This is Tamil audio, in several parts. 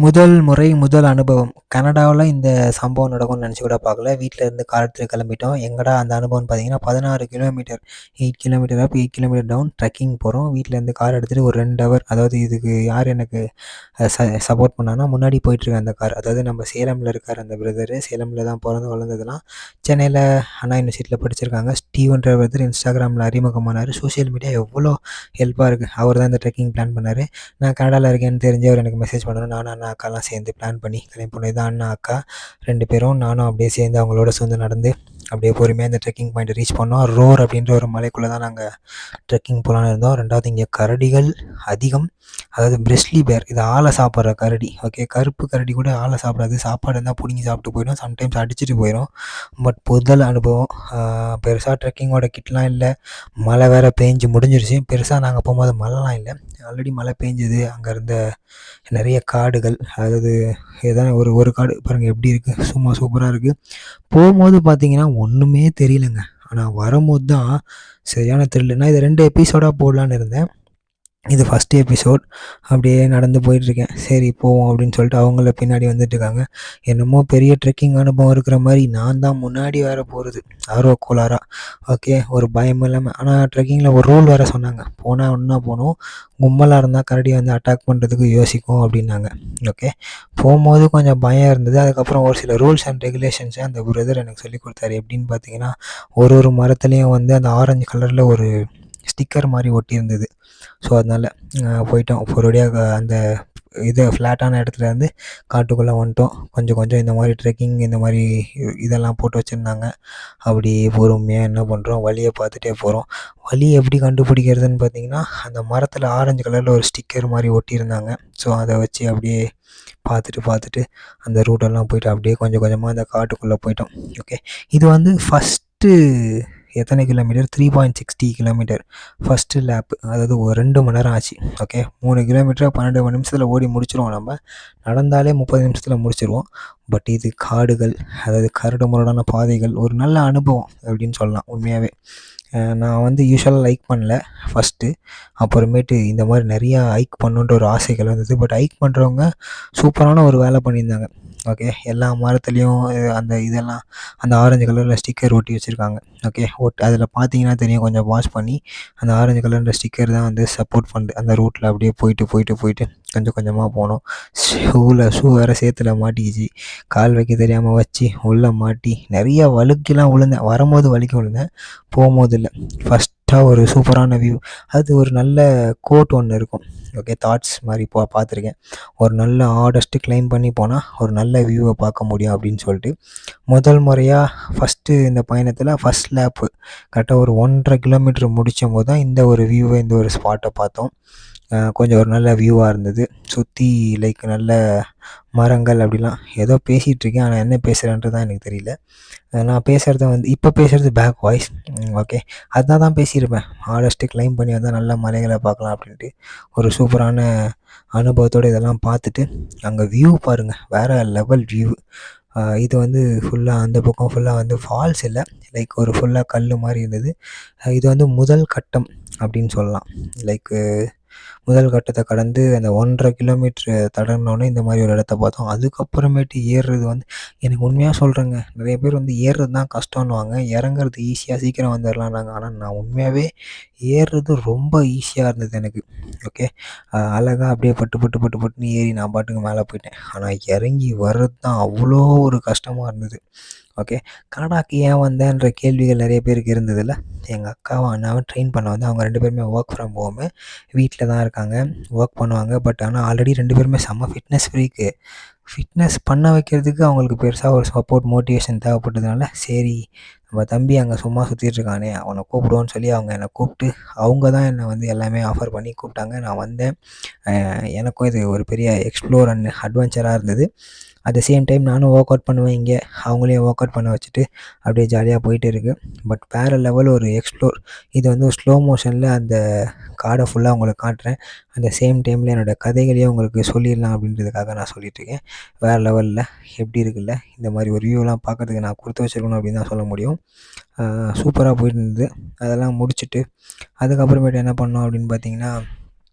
முதல் முறை, முதல் அனுபவம். கனடாவுல இந்த சம்பவம் நடக்கும்னு நினச்சு கூட பார்க்கல. வீட்ல இருந்து கார் எடுத்துட்டு கிளம்பிட்டோம். எங்கடா அந்த அனுபவம்னு பார்த்தீங்கன்னா, 16 kilometre 8 kilometre up, 8 kilometre down trekking போறோம். வீட்லேருந்து கார் எடுத்துட்டு ஒரு 2 ஹவர். அதாவது இதுக்கு யார் எனக்கு சப்போர்ட் பண்ணான்னா, முன்னாடி போயிட்டுருக்க அந்த கார். அதாவது நம்ம சேலம்ல இருக்கார் அந்த பிரதரு. சேலம்ல தான் பொறந்து வளர்ந்ததெல்லாம். சென்னையில அண்ணா யூனிவர்சிட்டியில படிச்சிருக்காங்க. ஸ்டீவன்ற பிரதர் இன்ஸ்டாகிராமில அறிமுகமானாரு. சோசியல் மீடியா எவ்வளோ ஹெல்ப்பா இருக்கு. அவர் தான் இந்த ட்ரெக்கிங் பிளான் பண்ணாரு. நான் கனடாவில் இருக்கேன்னு தெரிஞ்சு அவர் எனக்கு மெசேஜ் பண்ணணும். நானும் அண்ணா அக்காலாம் சேர்ந்து பிளான் பண்ணி கிளம்பி போனோம். இதான் அண்ணா அக்கா 2 பேரும். நானும் அப்படியே சேர்ந்து அவங்களோட சேர்ந்து நடந்து அப்படியே பொறுமையாக இந்த ட்ரெக்கிங் பாயிண்ட் ரீச் பண்ணோம். ரோர் அப்படின்ற ஒரு மலைக்குள்ளே தான் நாங்கள் ட்ரெக்கிங் போகலான்னு இருந்தோம். 2வது இங்கே கரடிகள் அதிகம். அதாவது பிரிஸ்லி பேர், இது ஆளை சாப்பிட்ற கரடி. ஓகே, கருப்பு கரடி கூட ஆளை சாப்பிடாது. சாப்பாடு இருந்தால் பிடுங்கி சாப்பிட்டு போயிடும், சம்டைம்ஸ் அடிச்சுட்டு போயிடும். பட் முதல் அனுபவம். பெருசாக ட்ரெக்கிங்கோட கிட்லாம் இல்லை. மழை வேறு பேஞ்சு முடிஞ்சிருச்சு. பெருசாக நாங்கள் போகும்போது மழைலாம் இல்லை. ஆல்ரெடி மழை பேஞ்சுது. அங்கே இருந்த நிறைய காடுகள், அதாவது ஏதாவது ஒரு காடு பாருங்கள் எப்படி இருக்குது, சும்மா சூப்பராக இருக்குது. போகும்போது பார்த்தீங்கன்னா ஒன்றுமே தெரியலங்க. ஆனால் வரும்போது தான் சரியான த்ரில்லு. நான் இதை 2 எபிசோடாக போடலான்னு இருந்தேன். இது ஃபஸ்ட் எபிசோட். அப்படியே நடந்து போயிட்டுருக்கேன். சரி போவோம் அப்படின்னு சொல்லிட்டு அவங்கள பின்னாடி வந்துட்டுருக்காங்க. என்னமோ பெரிய ட்ரெக்கிங் அனுபவம் இருக்கிற மாதிரி நான் தான் முன்னாடி வேறு போகிறது, ஆர்வ கோளாறா. ஓகே, ஒரு பயம் இல்லாமல். ஆனால் ட்ரெக்கிங்கில் ஒரு ரூல் வேறு சொன்னாங்க. போனால் ஒன்றா போகணும், கும்பலாக இருந்தால் கரடி வந்து அட்டாக் பண்ணுறதுக்கு யோசிக்கும் அப்படின்னாங்க. ஓகே, போகும்போது கொஞ்சம் பயம் இருந்தது. அதுக்கப்புறம் ஒரு சில ரூல்ஸ் அண்ட் ரெகுலேஷன்ஸை அந்த பிரதர் எனக்கு சொல்லி கொடுத்தாரு. எப்படின்னு பார்த்தீங்கன்னா, ஒரு மரத்துலேயும் வந்து அந்த ஆரஞ்சு கலரில் ஒரு ஸ்டிக்கர் மாதிரி ஒட்டியிருந்தது. ஸோ அதனால் போயிட்டோம். ஒரேடியாக அந்த இது ஃப்ளாட்டான இடத்துல இருந்து காட்டுக்குள்ளே வந்துட்டோம். கொஞ்சம் கொஞ்சம் இந்த மாதிரி ட்ரெக்கிங் இந்த மாதிரி இதெல்லாம் போட்டு வச்சுருந்தாங்க. அப்படி பொறுமையாக என்ன பண்ணுறோம், வழியை பார்த்துட்டே போகிறோம். வழி எப்படி கண்டுபிடிக்கிறதுன்னு பார்த்தீங்கன்னா, அந்த மரத்தில் ஆரஞ்சு கலரில் ஒரு ஸ்டிக்கர் மாதிரி ஒட்டியிருந்தாங்க. ஸோ அதை வச்சு அப்படியே பார்த்துட்டு அந்த ரூட்டெல்லாம் போயிட்டு அப்படியே கொஞ்சம் கொஞ்சமாக அந்த காட்டுக்குள்ளே போயிட்டோம். ஓகே, இது வந்து ஃபஸ்ட்டு எத்தனை கிலோமீட்டர், 3.60 கிலோமீட்டர் ஃபஸ்ட்டு லேப்பு. அதாவது ஒரு 2 மணி நேரம் ஆச்சு. ஓகே, 3 கிலோமீட்டரை 12 நிமிஷத்தில் ஓடி முடிச்சிருவோம். நம்ம நடந்தாலே 30 நிமிஷத்தில் முடிச்சிருவோம். பட் இது காடுகள், அதாவது கரடு முரடான பாதைகள், ஒரு நல்ல அனுபவம் அப்படின்னு சொல்லலாம் உண்மையாகவே. நான் வந்து யூஸ்வலாக லைக் பண்ணல ஃபஸ்ட்டு. அப்புறமேட்டு இந்த மாதிரி நிறையா ஹைக் பண்ணணுன்ற ஒரு ஆசைகள் வந்தது. பட் ஹைக் பண்ணுறவங்க சூப்பரான ஒரு வேலை பண்ணியிருந்தாங்க. ஓகே, எல்லா மரத்துலேயும் அந்த இதெல்லாம் அந்த ஆரஞ்சு கலரில் ஸ்டிக்கர் ஒட்டி வச்சுருக்காங்க. ஓகே, அதில் பார்த்தீங்கன்னா தெரியும், கொஞ்சம் வாஷ் பண்ணி அந்த ஆரஞ்சு கலர்ன்ற ஸ்டிக்கர் தான் வந்து சப்போர்ட் பண்ணுது. அந்த ரூட்டில் அப்படியே போயிட்டு கொஞ்சம் கொஞ்சமாக போனோம். ஷூ வேறு சேத்துல மாட்டிக்கிச்சு. கால் வைக்க தெரியாமல் வச்சு உள்ளே மாட்டி நிறையா வழுக்கிலாம் விழுந்தேன். வரும்போது வலிக்கு விழுந்தேன், போகும்போது இல்லை. ஃபஸ்ட்டாக ஒரு சூப்பரான வியூ. அது ஒரு நல்ல கோட் ஒன்று இருக்கும். ஓகே, தாட்ஸ் மாதிரி பார்த்துருக்கேன். ஒரு நல்ல ஹார்டஸ்ட்டு கிளைம் பண்ணி போனால் ஒரு நல்ல வியூவை பார்க்க முடியும் அப்படின்னு சொல்லிட்டு முதல் முறையாக ஃபஸ்ட்டு இந்த பயணத்தில் ஃபஸ்ட் லேப்பு கரெக்டாக ஒரு 1.5 கிலோமீட்டர் முடிக்கும்போது தான் இந்த ஒரு வியூவை, இந்த ஒரு ஸ்பாட்டை பார்த்தோம். கொஞ்சம் ஒரு நல்ல வியூவாக இருந்தது. சுற்றி லைக் நல்ல மரங்கள் அப்படிலாம். ஏதோ பேசிகிட்ருக்கேன், ஆனால் என்ன பேசுகிறேன்றது தான் எனக்கு தெரியல. நான் பேசுகிறத வந்து இப்போ பேசுகிறது பேக் வாய்ஸ். ஓகே, அதான் தான் பேசியிருப்பேன். ஹார்டஸ்ட்டு கிளைம் பண்ணி வந்தால் நல்ல மலைகளை பார்க்கலாம் அப்படின்ட்டு. ஒரு சூப்பரான அனுபவத்தோடு இதெல்லாம் பார்த்துட்டு அங்கே வியூ பாருங்கள், வேறு லெவல் வியூ. இது வந்து ஃபுல்லாக அந்த பக்கம் ஃபுல்லாக வந்து ஃபால்ஸ் இல்லை, லைக் ஒரு ஃபுல்லாக கல் மாதிரி இருந்தது. இது வந்து முதல் கட்டம் அப்படின்னு சொல்லலாம். லைக்கு முதல் கட்டத்தை கடந்து அந்த 1.5 கிலோமீட்ரு தடவினோடனே இந்த மாதிரி ஒரு இடத்த பார்த்தோம். அதுக்கப்புறமேட்டு ஏறுறது வந்து எனக்கு உண்மையாக சொல்கிறேங்க, நிறைய பேர் வந்து ஏறுறது தான் கஷ்டம்னுவாங்க, இறங்குறது ஈஸியாக சீக்கிரம் வந்துடலான்னாங்க. ஆனால் நான் உண்மையாகவே ஏறுறது ரொம்ப ஈஸியாக இருந்தது எனக்கு. ஓகே, அழகாக அப்படியே பட்டுன்னு ஏறி நான் பாட்டுக்கு மேலே போயிட்டேன். ஆனால் இறங்கி வர்றது தான் அவ்வளோ ஒரு கஷ்டமாக இருந்தது. ஓகே, கனடாக்கு ஏன் வந்தேன்ற கேள்விகள் நிறைய பேருக்கு இருந்ததில்ல. எங்கள் அக்காவும் அண்ணாவும் ட்ரெயின் பண்ண வந்து அவங்க 2 பேருமே ஒர்க் ஃப்ரம் ஹோமு. வீட்டில் தான் இருக்காங்க, ஒர்க் பண்ணுவாங்க. பட் ஆனால் ஆல்ரெடி 2 பேருமே செம்ம ஃபிட்னஸ் ஃப்ரீக்கு. ஃபிட்னஸ் பண்ண வைக்கிறதுக்கு அவங்களுக்கு பெருசாக ஒரு சப்போர்ட், மோட்டிவேஷன் தேவைப்பட்டதுனால, சரி நம்ம தம்பி அங்கே சும்மா சுற்றிட்டுருக்கானே அவனை கூப்பிடுவோன்னு சொல்லி அவங்க என்னை கூப்பிட்டு, அவங்க தான் என்னை வந்து எல்லாமே ஆஃபர் பண்ணி கூப்பிட்டாங்க. நான் வந்தேன். எனக்கும் இது ஒரு பெரிய எக்ஸ்ப்ளோர் அண்ட் அட்வென்ச்சராக இருந்தது. அட் த சேம் டைம் நானும் ஒர்க் அவுட் பண்ணுவேன் இங்கே, அவங்களையும் ஒர்க் அவுட் பண்ண வச்சுட்டு அப்படியே ஜாலியாக போயிட்டு இருக்குது. பட் வேறு லெவல் ஒரு எக்ஸ்ப்ளோர். இது வந்து ஒரு ஸ்லோ மோஷனில் அந்த காடை ஃபுல்லாக உங்களுக்கு காட்டுறேன். அந்த சேம் டைமில் என்னோடய கதைகளையும் உங்களுக்கு சொல்லிடலாம் அப்படின்றதுக்காக நான் சொல்லிகிட்ருக்கேன். வேறு லெவலில் எப்படி இருக்குல்ல, இந்த மாதிரி ஒரு வியூலாம் பார்க்குறதுக்கு நான் கொடுத்து வச்சுருக்கணும் அப்படின்னு தான் சொல்ல முடியும். சூப்பராக போயிட்டு இருந்தது. அதெல்லாம் முடிச்சுட்டு அதுக்கப்புறமேட்டு என்ன பண்ணோம் அப்படின்னு பார்த்தீங்கன்னா,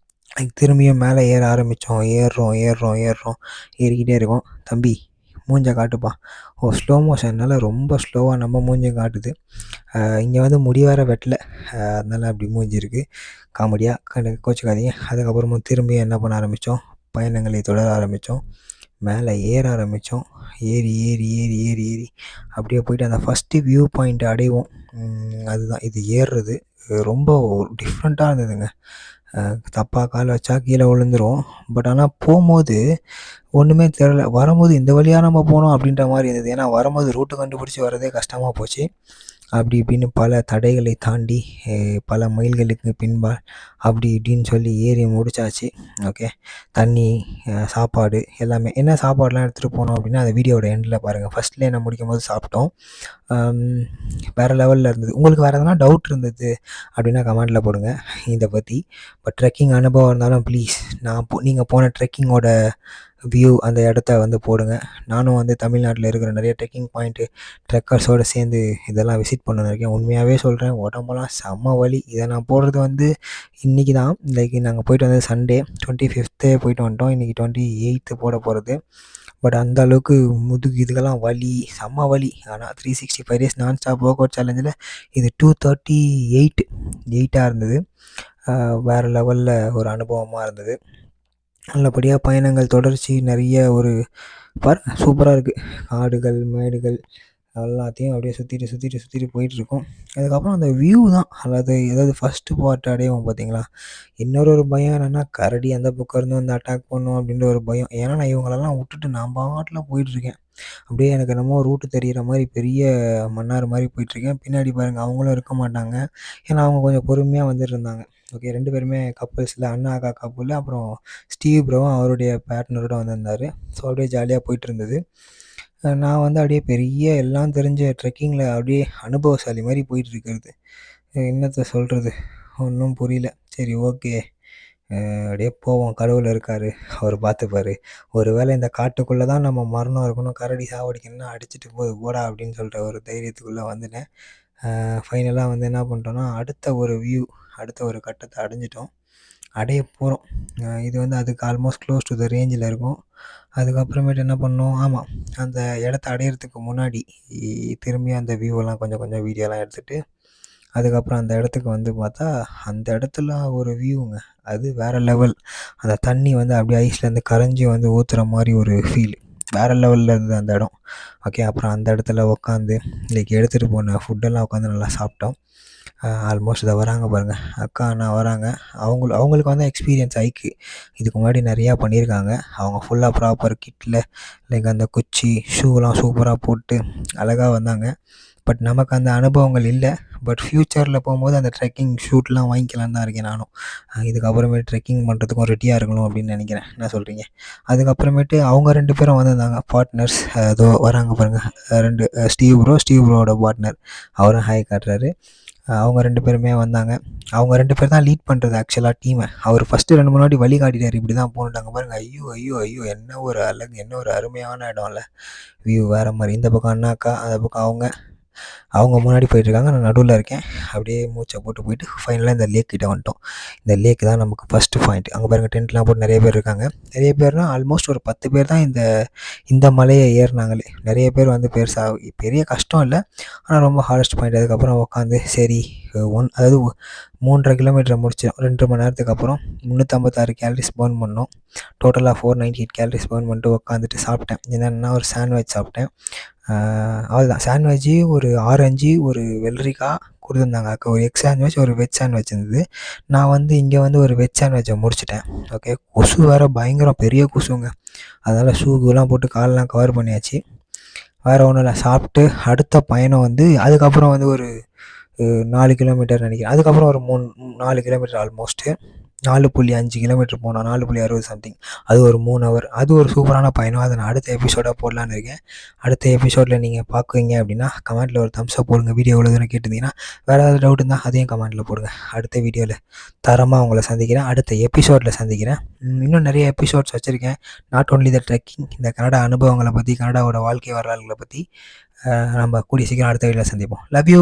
திரும்பியும் மேலே ஏற ஆரம்பித்தோம். ஏறுறோம் ஏறுறோம் ஏறுறோம் ஏறிக்கிட்டே இருக்கோம். தம்பி மூஞ்ச காட்டுப்பா. ஸ்லோ மோஷன்னால ரொம்ப ஸ்லோவாக நம்ம மூஞ்சியும் காட்டுது. இங்கே வந்து முடி வேற வெட்டல. அதனால அப்படி மூஞ்சி இருக்குது. காமெடியாக கோச்சிக்காதீங்க. அதுக்கப்புறமா திரும்பியும் என்ன பண்ண ஆரம்பித்தோம், பயணங்களை தொடர ஆரம்பித்தோம். மேலே ஏற ஆரம்பித்தோம். ஏறி ஏறி ஏறி ஏறி ஏறி அப்படியே போயிட்டு அந்த ஃபஸ்ட்டு வியூ பாயிண்ட் அடைவோம். அதுதான் இது ஏறுறது. ரொம்ப டிஃப்ரெண்ட்டாக இருந்ததுங்க. தப்பாக கால் வச்சா கீழே விழுந்துரும். பட் ஆனால் போகும்போது ஒன்றுமே தெரில. வரும்போது இந்த வழியா நம்ம போனோம் அப்படின்ற மாதிரி இருந்தது. ஏன்னா வரும்போது ரூட்டு கண்டுபிடிச்சி வரதே கஷ்டமாக போச்சு. அப்படி இப்படின்னு பல தடைகளை தாண்டி பல மைல்களுக்கு பின்பால் அப்படி இப்படின்னு சொல்லி ஏறி முடிச்சாச்சு. ஓகே. தண்ணி, சாப்பாடு எல்லாமே. என்ன சாப்பாடுலாம் எடுத்துகிட்டு போனோம் அப்படின்னா அந்த வீடியோவோட எண்டில் பாருங்கள். ஃபஸ்ட்லேயே நான் முடிக்கும்போது சாப்பிட்டோம். வேறு லெவலில் இருந்தது. உங்களுக்கு வேறு எதனா டவுட் இருந்தது அப்படின்னா கமெண்டில் போடுங்க இதை பற்றி. பட் ட்ரெக்கிங் அனுபவம் இருந்தாலும் ப்ளீஸ் நீங்கள் போன ட்ரெக்கிங்கோட வியூ அந்த இடத்த வந்து போடுங்க. நானும் வந்து தமிழ்நாட்டில் இருக்கிற நிறைய ட்ரெக்கிங் பாயிண்ட்டு ட்ரெக்கர்ஸோடு சேர்ந்து இதெல்லாம் விசிட் பண்ண இருக்கேன். உண்மையாகவே சொல்கிறேன், உடம்பெல்லாம் செம்ம வலி. இதை நான் போடுறது வந்து இன்றைக்கி தான். லைக் நாங்கள் போயிட்டு வந்தது சண்டே 25th போயிட்டு வந்துட்டோம். இன்றைக்கி 28th போட போகிறது. பட் அந்த அளவுக்கு முதுகு இதுக்கெல்லாம் வலி, செம்ம வலி. ஆனால் 365 days நான் ஸ்டாப் ஒர்க் அவுட் சேலஞ்சில் இது 238 இருந்தது. வேறு லெவலில் ஒரு அனுபவமாக இருந்தது. நல்லபடியாக பயணங்கள் தொடர்ச்சி நிறைய ஒரு சூப்பராக இருக்குது. காடுகள், மேடுகள் எல்லாத்தையும் அப்படியே சுற்றிட்டு போயிட்டுருக்கோம். அதுக்கப்புறம் அந்த வியூ தான். ஏதாவது ஃபஸ்ட்டு பார்ட் அடைவோம் பார்த்தீங்களா, இன்னொரு பயம் என்னென்னா கரடி அந்த பக்கம் இருந்து வந்து அட்டாக் பண்ணும் அப்படின்ற ஒரு பயம். ஏன்னா நான் இவங்களெல்லாம் விட்டுட்டு நான் பாட்டில் போயிட்டுருக்கேன். அப்படியே எனக்கு என்னமோ ரூட்டு தெரிகிற மாதிரி பெரிய மன்னார் மாதிரி போயிட்டுருக்கேன். பின்னாடி பாருங்கள் அவங்களும் இருக்க மாட்டாங்க. ஏன்னா அவங்க கொஞ்சம் பொறுமையாக வந்துட்டு இருந்தாங்க. ஓகே. 2 பேருமே கப்புள்ஸில், அண்ணா அக்கா கப்புலு. அப்புறம் ஸ்டீவ் ப்ரோவும் அவருடைய பார்ட்னரோட வந்திருந்தார். ஸோ அப்படியே ஜாலியாக போயிட்டு இருந்தது. நான் வந்து அப்படியே பெரிய எல்லாம் தெரிஞ்ச ட்ரெக்கிங்கில் அப்படியே அனுபவசாலி மாதிரி போயிட்டு இருக்கிறது. என்னத்த சொல்கிறது, ஒன்றும் புரியல. சரி, ஓகே. அப்படியே போவோம். கடவுள் இருக்கார், அவர் பார்த்துப்பாரு. ஒரு வேளை இந்த காட்டுக்குள்ளே தான் நம்ம மரணம் இருக்கணும், கரடி சாவடிக்கணும்னா அடிச்சுட்டு போடா அப்படின்னு சொல்லிட்டு ஒரு தைரியத்துக்குள்ளே வந்துட்டேன். ஃபைனலாக வந்து என்ன பண்ணிட்டோன்னா அடுத்த ஒரு கட்டத்தை அடைய போகிறோம். இது வந்து அதுக்கு ஆல்மோஸ்ட் க்ளோஸ் டு த ரேஞ்சில் இருக்கும். அதுக்கப்புறமேட்டு என்ன பண்ணோம், ஆமாம், அந்த இடத்த அடையிறதுக்கு முன்னாடி திரும்பியும் அந்த வியூவெல்லாம் கொஞ்சம் வீடியோலாம் எடுத்துகிட்டு அதுக்கப்புறம் அந்த இடத்துக்கு வந்து பார்த்தா அந்த இடத்துல ஒரு வியூங்க. அது வேறு லெவல். அந்த தண்ணி வந்து அப்படியே ஐஸ்லேருந்து கரைஞ்சி வந்து ஊற்றுற மாதிரி ஒரு ஃபீல். வேறு லெவலில் இருந்தது அந்த இடம். ஓகே. அப்புறம் அந்த இடத்துல உட்காந்து லைக் எடுத்துகிட்டு போன ஃபுட்டெல்லாம் உட்காந்து நல்லா சாப்பிட்டோம். ஆல்மோஸ்ட் இதை வராங்க பாருங்கள், அக்கா அண்ணா வராங்க. அவங்களுக்கு வந்து எக்ஸ்பீரியன்ஸ் ஹைக்கு இதுக்கு முன்னாடி நிறையா பண்ணியிருக்காங்க. அவங்க ஃபுல்லாக ப்ராப்பர் கிட்டில் லைக் அந்த குச்சி ஷூலாம் சூப்பராக போட்டு அழகாக வந்தாங்க. பட் நமக்கு அந்த அனுபவங்கள் இல்லை. பட் ஃப்யூச்சரில் போகும்போது அந்த ட்ரெக்கிங் ஷூட்லாம் வாங்கிக்கலான்னு தான் இருக்கேன் நானும். இதுக்கப்புறமேட்டு ட்ரெக்கிங் பண்ணுறதுக்கும் ரெடியாக இருக்கணும் அப்படின்னு நினைக்கிறேன். என்ன சொல்கிறீங்க? அதுக்கப்புறமேட்டு அவங்க 2 பேரும் வந்திருந்தாங்க பார்ட்னர்ஸ். அதோ வராங்க பாருங்கள், 2 ஸ்டீவ் ப்ரோவோட பார்ட்னர். அவரும் ஹாய் காட்டுறாரு. அவங்க 2 பேருமே வந்தாங்க. அவங்க 2 பேர் தான் லீட் பண்ணுறது ஆக்சுவலாக டீமை. அவர் ஃபஸ்ட்டு 2 3 வாட்டி வழி காட்டிட்டார், இப்படி தான் போகணுட்டாங்க பாருங்கள். ஐயோ என்ன ஒரு அழகு, என்ன ஒரு அருமையான இடம்ல. வியூ வேறு மாதிரி. இந்த பக்கம் அண்ணாக்கா, அந்த பக்கம் அவங்க முன்னாடி போயிட்டுருக்காங்க, நான் நடுவில் இருக்கேன். அப்படியே மூச்சை போட்டு ஃபைனலாக இந்த லேக் கிட்ட வந்துட்டோம். இந்த லேக் தான் நமக்கு ஃபஸ்ட்டு பாயிண்ட். அங்கே பாருங்கள், டென்ட்லாம் போட்டு நிறைய பேர் இருக்காங்க. நிறைய பேர்னால் ஆல்மோஸ்ட் ஒரு 10 பேர் தான் இந்த மலையை ஏறினாங்களே. நிறைய பேர் வந்து பெரிய கஷ்டம் இல்லை, ஆனால் ரொம்ப ஹாரஸ்ட் பாயிண்ட். அதுக்கப்புறம் உட்காந்து சரி, அதாவது 3.5 கிலோமீட்டரை முடிச்சோம். 2 மணி நேரத்துக்கு அப்புறம் 356 கேலரிஸ் பர்ன் பண்ணோம். டோட்டலாக 498 கேலரிஸ் பர்ன் பண்ணிட்டு உட்காந்துட்டு சாப்பிட்டேன். என்னென்னா ஒரு சாண்ட்விச் சாப்பிட்டேன். அவ்வளோதான். சாண்ட்விட்சு, ஒரு ஆரஞ்சு, ஒரு வெள்ளரிக்காய் கொடுத்துருந்தாங்க. ஒரு எக் சாண்ட்விச், ஒரு வெஜ் சாண்ட்விச் இருந்தது. நான் வந்து இங்கே வந்து ஒரு வெஜ் சாண்ட்விச்சை முடிச்சிட்டேன். ஓகே. கொசு வேறு பயங்கரம், பெரிய கொசுங்க. அதனால் ஷூக்கெலாம் போட்டு காலெலாம் கவர் பண்ணியாச்சு. வேறு ஒன்றும் இல்லை. சாப்பிட்டு அடுத்த பயணம் வந்து அதுக்கப்புறம் வந்து ஒரு 4 கிலோமீட்டர் நினைக்கிறேன். அதுக்கப்புறம் ஒரு 4 கிலோமீட்டர் ஆல்மோஸ்ட்டு 4.5 கிலோமீட்டர் போனோம். 4.60 சம்திங். அது ஒரு 3 ஹவர். அது ஒரு சூப்பரான பயணம். அதை நான் அடுத்த எபிசோடாக போடலான்னு இருக்கேன். அடுத்த எபிசோடில் நீங்கள் பார்க்குறீங்க அப்படின்னா கமெண்ட்டில் ஒரு தம்ஸ் அப் போடுங்க. வீடியோ எவ்வளோ தூரம் கேட்டிருந்தீங்கன்னா. வேறு ஏதாவது டவுட் இருந்தால் அதையும் கமெண்ட்டில் போடுங்க. அடுத்த வீடியோவில் தரமாக உங்களை சந்திக்கிறேன். அடுத்த எபிசோடில் சந்திக்கிறேன். இன்னும் நிறைய எபிசோட்ஸ் வச்சுருக்கேன். நாட் ஓன்லி த ட்ரெக்கிங், இந்த கனடா அனுபவங்களை பற்றி, கனடாவோட வாழ்க்கை வரலாறுகளை பற்றி நம்ம கூடிய சீக்கிரம் அடுத்த வீடியோவில் சந்திப்போம். Love you.